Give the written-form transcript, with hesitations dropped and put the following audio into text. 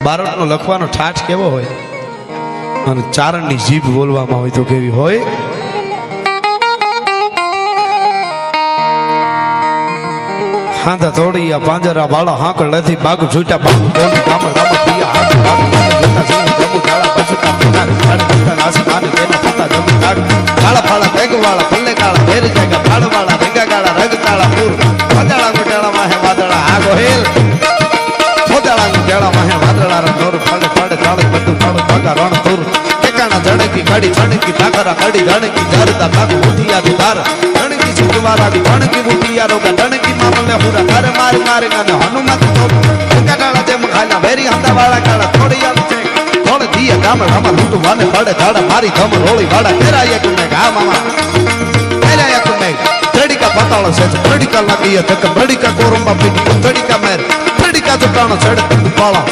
બારોટનો લખવાનો ઠાઠ કેવો હોય અને ચારણની જીભ બોલવામાં હોય તો કેવી હોય. હાંધા તોડિયા પાંજરા વાળા હાંકળ નથી બાગ છૂટા બાગ બોલી કામળ કામળ પિયા હાથ બાગ જોતા સિંહ જબુ ડાળા પછુતા પનાર કાળ પતા આસમાન તેના પતા જબુ કાળ કાળા ફાળા બેગ વાળા પલ્લે કાળા ભેર જાગા ફાળ વાળા રંગા કાળા રંગ કાળા પૂર વાદળા ગોટાળા માહે વાદળા આ ગોહેલ વાદળા ગોટાળા માહે વાદળા રંગોર ફાળે ફાળે તાળે બધું ફાળો પાકા રણ તુર ટેકાણા જણકી કાડી છણકી ઠાકરા કાડી જણકી જરતા તાક ઉઠિયા ધાર જણકી સુવારા દી જણકી ઉઠિયા રોગા જણકી મામલે હુરા કરે માર મારે ગાને હનુમત તો ટેકાડા જેમ ખાલા વેરી હંદા વાળા કાળા થોડિયા છે થોડે દિયા ગામડ હમા લૂટું વાને પડે ધાડા મારી ધમ રોળી વાડા ફેરાયા તુમે ગા મામા ફેરાયા તુમે જડીકા પતાળ છે જડીકા લાગીયા તક જડીકા કોરંબા પીટી જડીકા મેર જડીકા જટાણો છડ પાળા